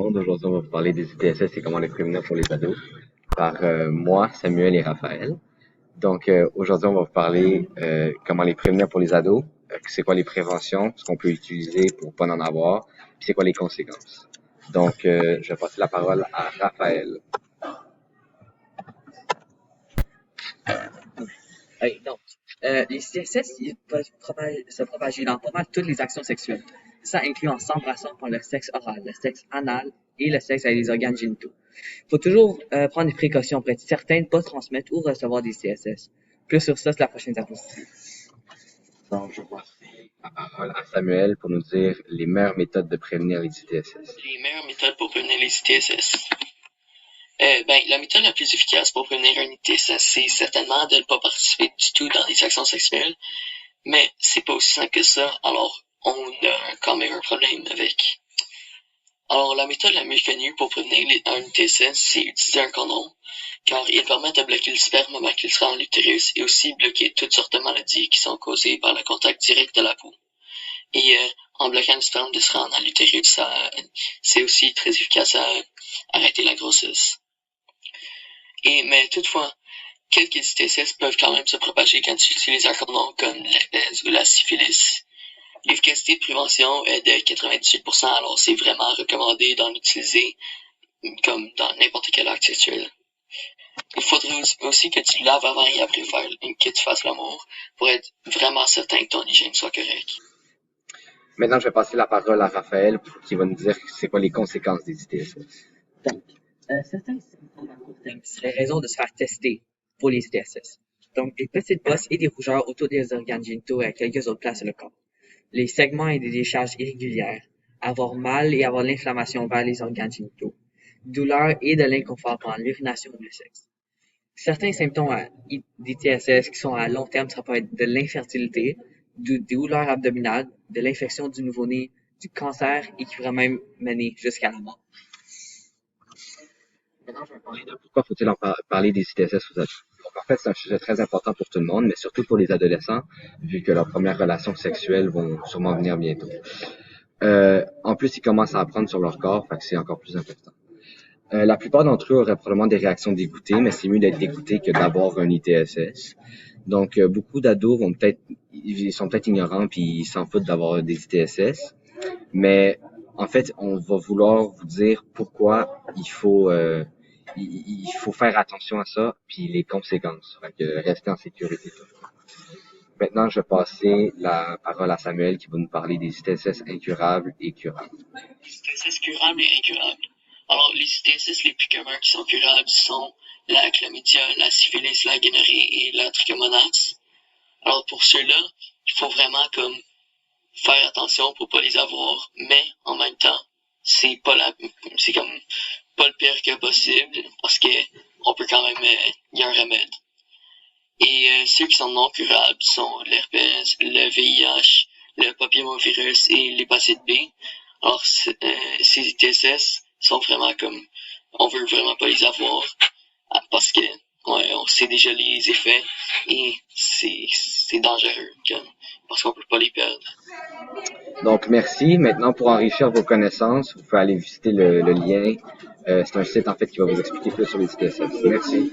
monde. Aujourd'hui, on va vous parler des ITSS et comment les prévenir pour les ados par moi, Samuel et Raphaël. Donc, aujourd'hui, on va vous parler comment les prévenir pour les ados, c'est quoi les préventions, ce qu'on peut utiliser pour pas en avoir, puis c'est quoi les conséquences. Donc, je vais passer la parole à Raphaël. Les CSS ils peuvent se propager dans pas mal toutes les actions sexuelles. Ça inclut en s'embrassant par le sexe oral, le sexe anal et le sexe avec les organes génitaux. Il faut toujours prendre des précautions pour être certain de ne pas transmettre ou recevoir des CSS. Plus sur ça, c'est la prochaine diapositive. Donc, je vais passer la parole à Samuel pour nous dire les meilleures méthodes de prévenir les ITSS. Les meilleures méthodes pour prévenir les ITSS. La méthode la plus efficace pour prévenir un ITSS, c'est certainement de ne pas participer du tout dans des actions sexuelles, mais c'est pas aussi simple que ça, alors on a quand même un problème avec. Alors la méthode la mieux connue pour prévenir un ITSS, c'est utiliser un condom, car il permet de bloquer le sperme avant qu'il se rende dans l'utérus et aussi bloquer toutes sortes de maladies qui sont causées par le contact direct de la peau. Et en bloquant le sperme de se rendre dans l'utérus, c'est aussi très efficace à arrêter la grossesse. Mais toutefois, quelques ITSS peuvent quand même se propager quand tu utilises un condom comme l'herpès ou la syphilis. L'efficacité de prévention est de 98%, alors c'est vraiment recommandé d'en utiliser comme dans n'importe quel acte sexuel. Il faudrait aussi que tu laves avant et après que tu fasses l'amour pour être vraiment certain que ton hygiène soit correcte. Maintenant, je vais passer la parole à Raphaël qui va nous dire c'est quoi les conséquences des ITSS. Donc, certains symptômes à court terme seraient raison de se faire tester pour les ITSS. Donc, des petites bosses et des rougeurs autour des organes génitaux et à quelques autres places sur le corps. Les segments et des décharges irrégulières. Avoir mal et avoir l'inflammation vers les organes génitaux. Douleur et de l'inconfort pendant l'urination ou le sexe. Certains symptômes d'ITSS qui sont à long terme, ça peut être de l'infertilité, des douleurs abdominales, de l'infection du nouveau-né, du cancer et qui pourrait même mener jusqu'à la mort. Maintenant, je vais parler de pourquoi faut-il parler des ITSS aux adultes. Donc, en fait, c'est un sujet très important pour tout le monde, mais surtout pour les adolescents, vu que leurs premières relations sexuelles vont sûrement venir bientôt. En plus, ils commencent à apprendre sur leur corps, fait que c'est encore plus important. La plupart d'entre eux auraient probablement des réactions dégoûtées, mais c'est mieux d'être dégoûté que d'avoir un ITSS. Donc, beaucoup d'ados ils sont peut-être ignorants puis ils s'en foutent d'avoir des ITSS. Mais, en fait, on va vouloir vous dire pourquoi il faut faire attention à ça puis les conséquences. Fait que restez en sécurité. Maintenant, je vais passer la parole à Samuel qui va nous parler des ITSS incurables et curables. ITSS curables et incurables. Alors, les ITSS les plus communs qui sont curables sont la chlamydia, la syphilis, la gonorrhée et la trichomonas. Alors, pour ceux-là, il faut vraiment faire attention pour pas les avoir, mais en même temps, c'est comme pas le pire que possible parce que on peut quand même, il y a un remède. Et ceux qui sont non curables sont l'herpès, le VIH, le papillomavirus et l'hépatite B. Alors, ces ITSS sont vraiment on veut vraiment pas les avoir parce que on sait déjà les effets et c'est dangereux parce qu'on peut pas les perdre. Donc, merci. Maintenant, pour enrichir vos connaissances, vous pouvez aller visiter le lien. C'est un site, en fait, qui va vous expliquer plus sur les ITSS. Merci.